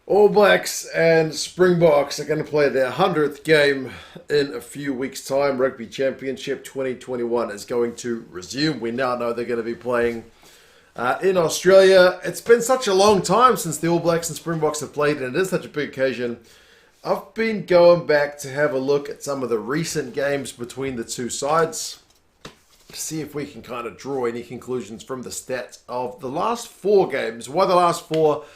All Blacks and Springboks are going to play their 100th game in a few weeks' time. Rugby Championship 2021 is going to resume. We now know they're going to be playing in Australia. It's been such a long time since the All Blacks and Springboks have played, and it is such a big occasion. I've been going back to have a look at some of the recent games between the two sides to see if we can kind of draw any conclusions from the stats of the last four games. Why the last four?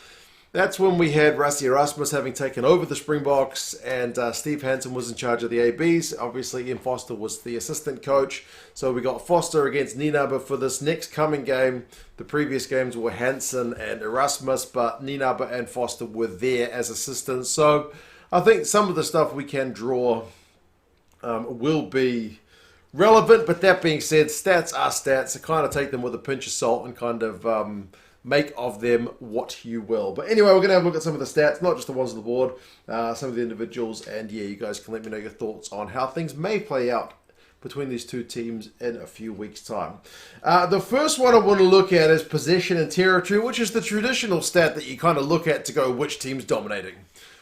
That's when we had Rassie Erasmus having taken over the Springboks, and Steve Hansen was in charge of the ABs. Obviously, Ian Foster was the assistant coach. So we got Foster against Ninaba for this next coming game. The previous games were Hansen and Erasmus, but Ninaba and Foster were there as assistants. So I think some of the stuff we can draw will be relevant. But that being said, stats are stats. So kind of take them with a pinch of salt and kind of make of them what you will. But anyway, we're going to have a look at some of the stats, not just the ones on the board, some of the individuals, and yeah, you guys can let me know your thoughts on how things may play out between these two teams in a few weeks' time. The first one I want to look at is possession and territory, which is the traditional stat that you kind of look at to go which team's dominating,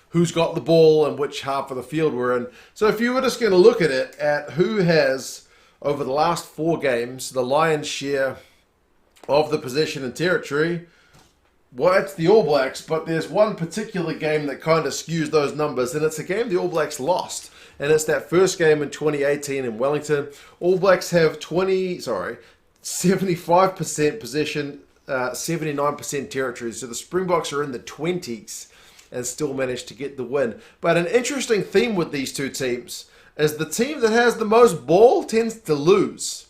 who's got the ball and which half of the field we're in. So if you were just going to look at it, at who has, over the last four games, the lion's share of the possession and territory, well, it's the All Blacks, but there's one particular game that kind of skews those numbers, and it's a game the All Blacks lost, and it's that first game in 2018 in Wellington. All Blacks have 75% possession, 79% territory, so the Springboks are in the 20s and still managed to get the win. But an interesting theme with these two teams is the team that has the most ball tends to lose.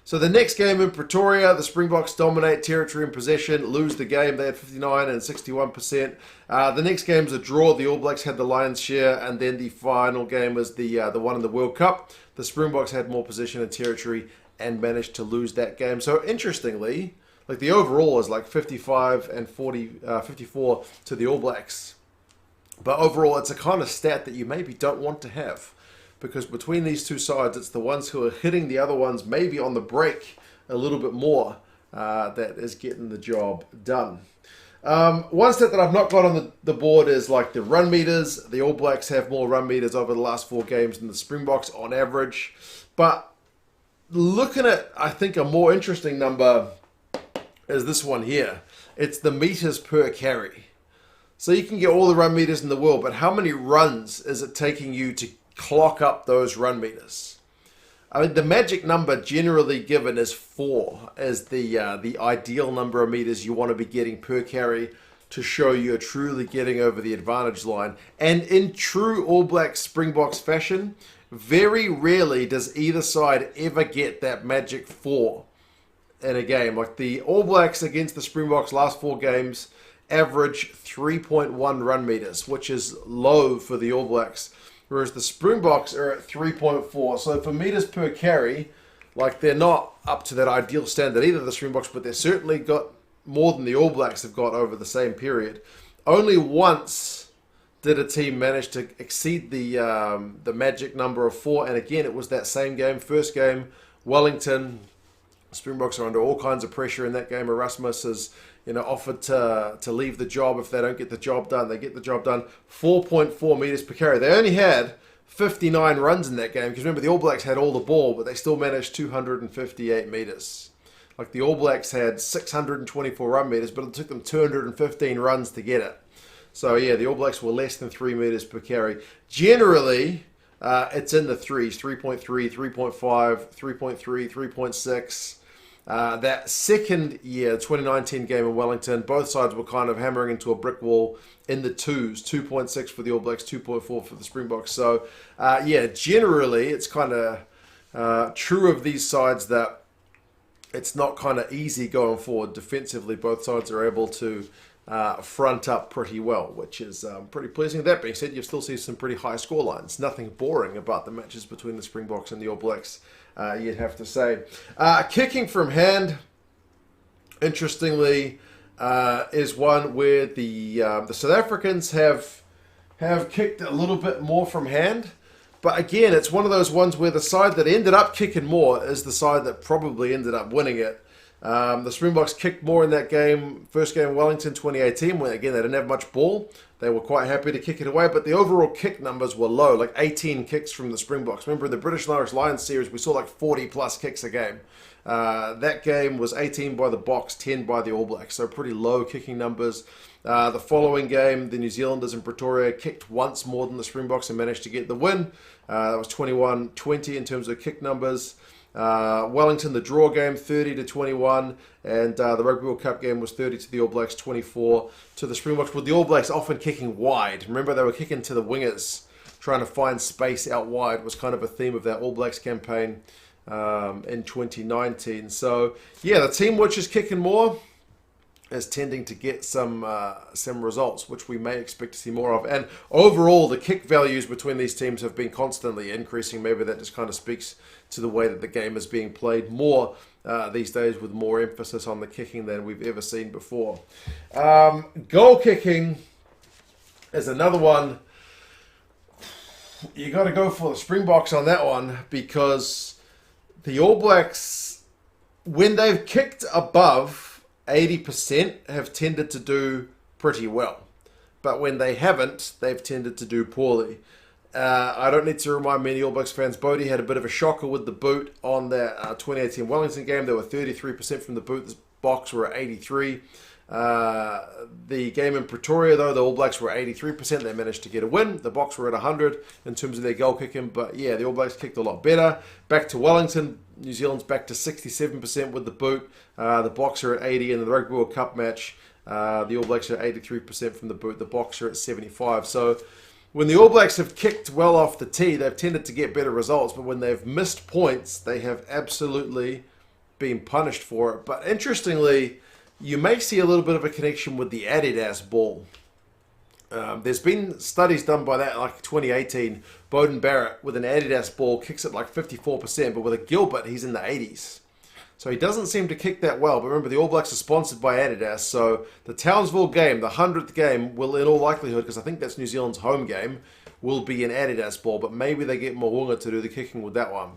So the next game in Pretoria, the Springboks dominate territory and possession, lose the game. They had 59 and 61%. The next game's a draw. The All Blacks had the lion's share, and then the final game was the one in the World Cup. The Springboks had more possession and territory and managed to lose that game. So interestingly, like the overall is like 55 and 54 to the All Blacks. But overall, it's a kind of stat that you maybe don't want to have, because between these two sides, it's the ones who are hitting the other ones maybe on the break a little bit more that is getting the job done. One stat that I've not got on the board is like the run meters. The All Blacks have more run meters over the last four games than the Springboks on average. But looking at, I think, a more interesting number is this one here. It's the meters per carry. So you can get all the run meters in the world, but how many runs is it taking you to clock up those run meters? I mean, the magic number generally given is 4 as the ideal number of meters you want to be getting per carry to show you're truly getting over the advantage line. And in true All Blacks Springboks fashion, very rarely does either side ever get that magic 4 in a game. Like the All Blacks against the Springboks last four games average 3.1 run meters, which is low for the All Blacks, whereas the Springboks are at 3.4. So for meters per carry, like they're not up to that ideal standard either, the Springboks, but they've certainly got more than the All Blacks have got over the same period. Only once did a team manage to exceed the magic number of 4, and again, it was that same game, first game, Wellington. Springboks are under all kinds of pressure in that game. Erasmus is offered to leave the job if they don't get the job done. They get the job done. 4.4 meters per carry. They only had 59 runs in that game, because remember, the All Blacks had all the ball, but they still managed 258 meters. Like the All Blacks had 624 run meters, but it took them 215 runs to get it. So yeah, the All Blacks were less than 3 meters per carry. Generally, it's in the 3s, 3.3, 3.5, 3.3, 3.6. That second year, 2019 game in Wellington, both sides were kind of hammering into a brick wall in the 2s, 2.6 for the All Blacks, 2.4 for the Springboks. So, yeah, generally it's kind of true of these sides that it's not kind of easy going forward. Defensively, both sides are able to front up pretty well, which is pretty pleasing. That being said, you still see some pretty high score lines. Nothing boring about the matches between the Springboks and the All Blacks, you'd have to say. Kicking from hand, interestingly, is one where the South Africans have kicked a little bit more from hand. But again, it's one of those ones where the side that ended up kicking more is the side that probably ended up winning it. The Springboks kicked more in that game. First game, Wellington 2018, when again they didn't have much ball. They were quite happy to kick it away, but the overall kick numbers were low, like 18 kicks from the Springboks. Remember in the British and Irish Lions series, we saw like 40 plus kicks a game. That game was 18 by the Boks, 10 by the All Blacks, so pretty low kicking numbers. The following game, the New Zealanders in Pretoria kicked once more than the Springboks and managed to get the win. That was 21-20 in terms of kick numbers. Wellington, the draw game, 30-21, and the Rugby World Cup game was 30 to the All Blacks, 24 to the Springboks, with the All Blacks often kicking wide. Remember, they were kicking to the wingers, trying to find space out wide was kind of a theme of that All Blacks campaign in 2019. So, yeah, the team which is kicking more is tending to get some results, which we may expect to see more of. And overall, the kick values between these teams have been constantly increasing. Maybe that just kind of speaks to the way that the game is being played more these days, with more emphasis on the kicking than we've ever seen before. Goal kicking is another one. You got to go for the Springboks on that one, because the All Blacks, when they've kicked above 80%, have tended to do pretty well. But when they haven't, they've tended to do poorly. I don't need to remind many All Blacks fans, Bodie had a bit of a shocker with the boot on that 2018 Wellington game. They were 33% from the boot. The Boks were at 83%. The game in Pretoria, though, the All Blacks were at 83%. They managed to get a win. The Boks were at 100% in terms of their goal kicking. But yeah, the All Blacks kicked a lot better. Back to Wellington. New Zealand's back to 67% with the boot. The Boks are at 80%. In the Rugby World Cup match, the All Blacks are at 83% from the boot. The Boks are at 75%. So when the All Blacks have kicked well off the tee, they've tended to get better results. But when they've missed points, they have absolutely been punished for it. But interestingly, you may see a little bit of a connection with the Adidas ball. There's been studies done by that, like 2018, Beauden Barrett with an Adidas ball kicks it like 54%, but with a Gilbert, he's in the 80s. So he doesn't seem to kick that well. But remember, the All Blacks are sponsored by Adidas, so the Townsville game, the 100th game, will in all likelihood, because I think that's New Zealand's home game, will be an Adidas ball, but maybe they get Mo'unga to do the kicking with that one.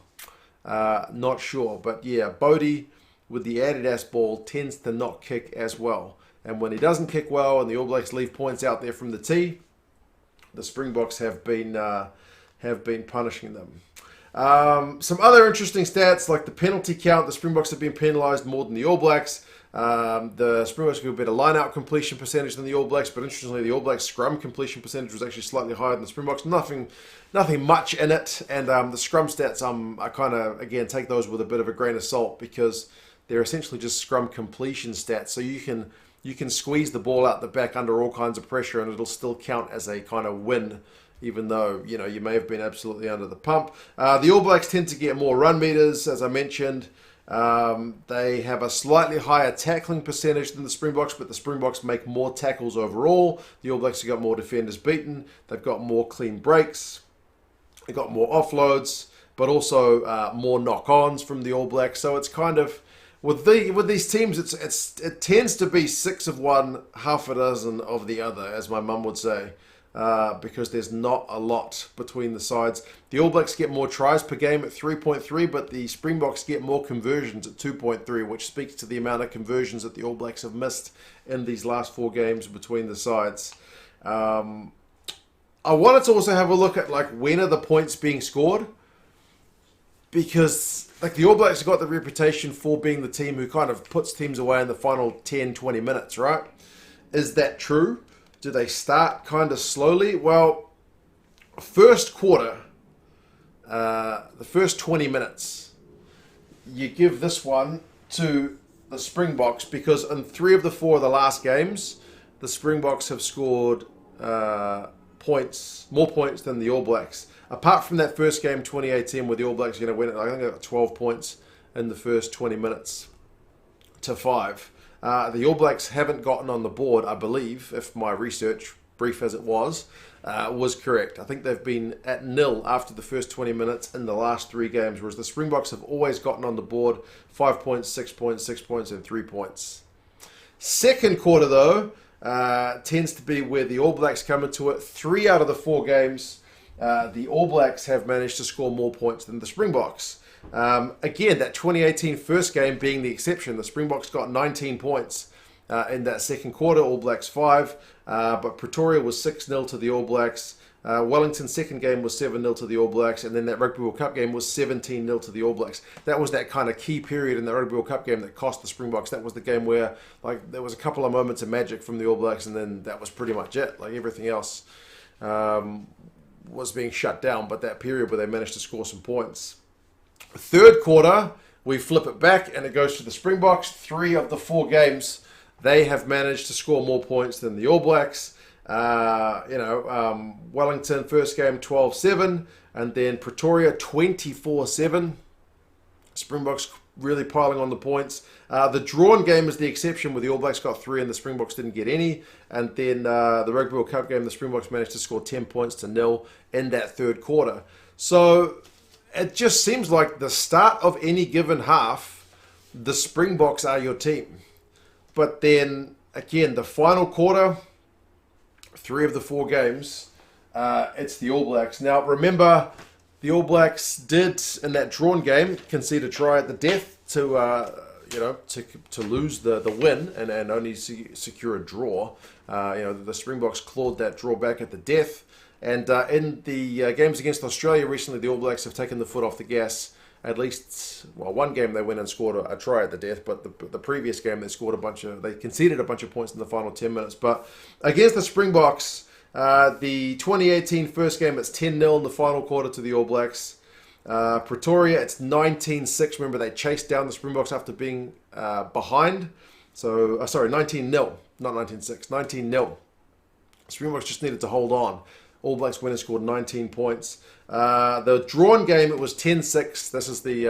Not sure, but yeah, Bodie with the Adidas ball tends to not kick as well. And when he doesn't kick well and the All Blacks leave points out there from the tee, the Springboks have been punishing them. Some other interesting stats, like the penalty count. The Springboks have been penalised more than the All Blacks. The Springboks have a better line-out completion percentage than the All Blacks, but interestingly, the All Blacks scrum completion percentage was actually slightly higher than the Springboks. Nothing much in it, and the scrum stats, I kind of, again, take those with a bit of a grain of salt, because they're essentially just scrum completion stats. So you can squeeze the ball out the back under all kinds of pressure, and it'll still count as a kind of win, even though you may have been absolutely under the pump. The All Blacks tend to get more run meters, as I mentioned. They have a slightly higher tackling percentage than the Springboks, but the Springboks make more tackles overall. The All Blacks have got more defenders beaten. They've got more clean breaks. They've got more offloads, but also more knock-ons from the All Blacks. So it's kind of, with these teams, it tends to be 6 of one, half a dozen of the other, as my mum would say. Because there's not a lot between the sides. The All Blacks get more tries per game at 3.3, but the Springboks get more conversions at 2.3, which speaks to the amount of conversions that the All Blacks have missed in these last 4 games between the sides. I wanted to also have a look at, like, when are the points being scored? Because, like, the All Blacks have got the reputation for being the team who kind of puts teams away in the final 10, 20 minutes, right? Is that true? Do they start kind of slowly? Well, first quarter, the first 20 minutes, you give this one to the Springboks, because in 3 of the 4 of the last games, the Springboks have scored more points than the All Blacks. Apart from that first game, 2018, where the All Blacks went, I think they got 12 points in the first 20 minutes to 5. The All Blacks haven't gotten on the board, I believe, if my research, brief as it was correct. I think they've been at 0 after the first 20 minutes in the last 3 games, whereas the Springboks have always gotten on the board 5 points, 6 points, 6 points, and 3 points. Second quarter, though, tends to be where the All Blacks come into it. 3 out of the 4 games, the All Blacks have managed to score more points than the Springboks. Again, that 2018 first game being the exception. The Springboks got 19 points in that second quarter, All Blacks 5. But Pretoria was 6-0 to the All Blacks. Wellington's second game was 7-0 to the All Blacks, and then that Rugby World Cup game was 17-0 to the All Blacks. That was that kind of key period in the Rugby World Cup game that cost the Springboks. That was the game where there was a couple of moments of magic from the All Blacks, and then that was pretty much it. Everything else was being shut down, but that period where they managed to score some points. Third quarter, we flip it back, and it goes to the Springboks. 3 of the 4 games, they have managed to score more points than the All Blacks. Wellington first game 12-7, and then Pretoria 24-7. Springboks really piling on the points. The drawn game is the exception, where the All Blacks got 3 and the Springboks didn't get any. And then the Rugby World Cup game, the Springboks managed to score 10 points to 0 in that third quarter. So it just seems like the start of any given half, the Springboks are your team. But then again, the final quarter, 3 of the 4 games, it's the All Blacks. Now, remember, the All Blacks did, in that drawn game, concede a try at the death to lose the win and only secure a draw. The Springboks clawed that draw back at the death. And in the games against Australia recently, the All Blacks have taken the foot off the gas. At least, one game they went and scored a try at the death, but the previous game they conceded a bunch of points in the final 10 minutes. But against the Springboks, the 2018 first game, it's 10-0 in the final quarter to the All Blacks. Pretoria, it's 19-6. Remember, they chased down the Springboks after being behind. 19-0, not 19-6, 19-0. Springboks just needed to hold on. All Blacks went and scored 19 points. The drawn game, it was 10-6. This is the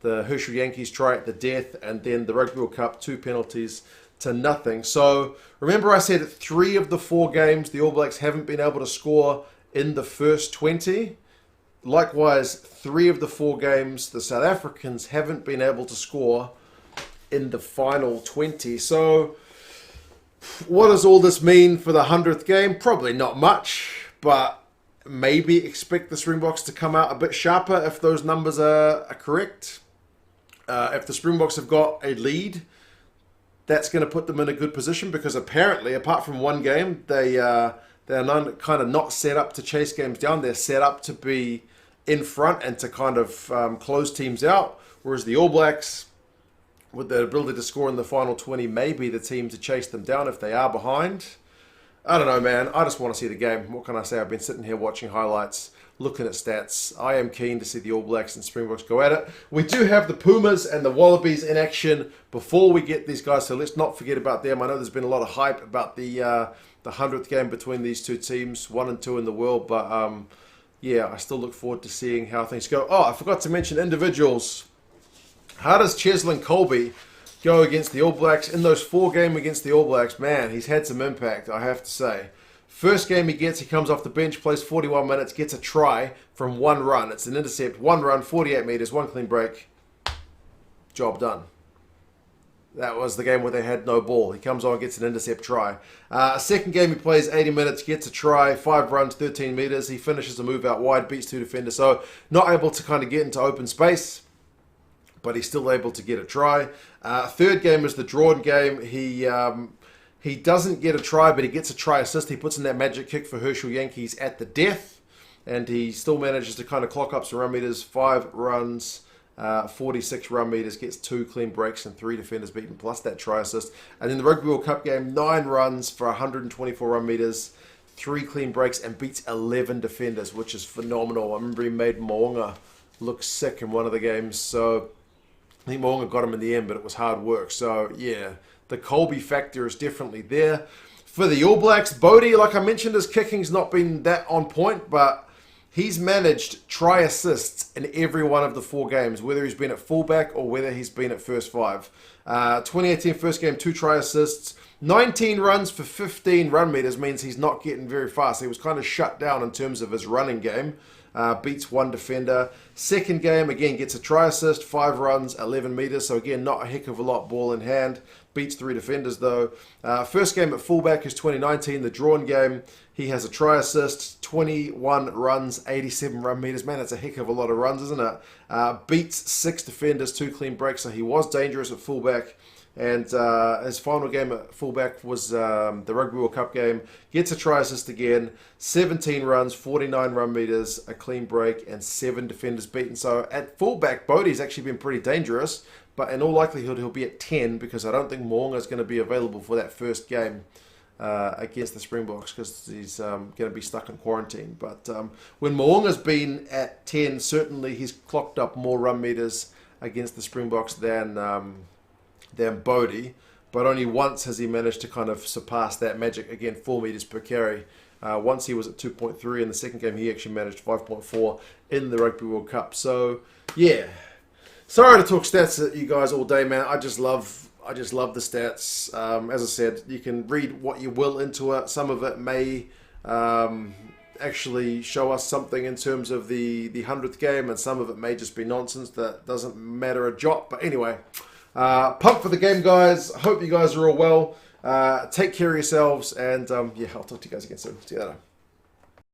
Herschel Yankees try at the death, and then the Rugby World Cup, 2 penalties to nothing. So remember I said 3 of the 4 games, the All Blacks haven't been able to score in the first 20. Likewise, 3 of the 4 games, the South Africans haven't been able to score in the final 20. So what does all this mean for the 100th game? Probably not much. But maybe expect the Springboks to come out a bit sharper if those numbers are correct. If the Springboks have got a lead, that's going to put them in a good position, because apparently, apart from one game, they're kind of not set up to chase games down. They're set up to be in front and to kind of close teams out, whereas the All Blacks, with the ability to score in the final 20, may be the team to chase them down if they are behind. I don't know, man. I just want to see the game. What can I say? I've been sitting here watching highlights, looking at stats. I am keen to see the All Blacks and Springboks go at it. We do have the Pumas and the Wallabies in action before we get these guys, so let's not forget about them. I know there's been a lot of hype about the 100th game between these two teams, 1 and 2 in the world, but I still look forward to seeing how things go. Oh, I forgot to mention individuals. How does Cheslin Colby go against the All Blacks? In those 4 games against the All Blacks, man, he's had some impact, I have to say. First game he comes off the bench, plays 41 minutes, gets a try from 1 run. It's an intercept, 1 run, 48 metres, 1 clean break. Job done. That was the game where they had no ball. He comes on, gets an intercept try. Second game he plays 80 minutes, gets a try, 5 runs, 13 metres. He finishes a move out wide, beats 2 defenders. So not able to kind of get into open space, but he's still able to get a try. Third game is the drawn game. He doesn't get a try, but he gets a try assist. He puts in that magic kick for Herschel Yankees at the death, and he still manages to kind of clock up some run meters, 5 runs, 46 run meters, gets 2 clean breaks and 3 defenders beaten, plus that try assist. And in the Rugby World Cup game, 9 runs for 124 run meters, 3 clean breaks, and beats 11 defenders, which is phenomenal. I remember he made Mo'unga look sick in one of the games, so I think Mo'unga got him in the end, but it was hard work. So, yeah, the Colby factor is definitely there. For the All Blacks, Bodie, like I mentioned, his kicking's not been that on point, but he's managed try assists in every one of the 4 games, whether he's been at fullback or whether he's been at first 5. 2018 first game, 2 try assists. 19 runs for 15 run meters means he's not getting very fast. He was kind of shut down in terms of his running game. Beats 1 defender. Second game, again, gets a try assist, 5 runs, 11 meters. So again, not a heck of a lot ball in hand. beats 3 defenders though. First game at fullback is 2019, the drawn game. He has a try assist, 21 runs, 87 run meters. Man, that's a heck of a lot of runs, isn't it? Beats 6 defenders, 2 clean breaks, so he was dangerous at fullback. And his final game at fullback was the Rugby World Cup game. Gets a try assist again, 17 runs, 49 run meters, a clean break, and 7 defenders beaten. So at fullback, Bodie's actually been pretty dangerous, but in all likelihood he'll be at 10 because I don't think Mo'unga is going to be available for that first game against the Springboks because he's going to be stuck in quarantine. But when Mo'unga's been at 10, certainly he's clocked up more run meters against the Springboks than Bodie, but only once has he managed to kind of surpass that magic. Again, 4 meters per carry. Once he was at 2.3 in the second game. He actually managed 5.4 in the Rugby World Cup. So yeah, sorry to talk stats at you guys all day, man. I just love the stats. As I said, you can read what you will into it. Some of it may actually show us something in terms of the 100th game, and some of it may just be nonsense that doesn't matter a jot. But anyway, pumped for the game, guys. Hope you guys are all well. Take care of yourselves, and yeah, I'll talk to you guys again soon. See you later.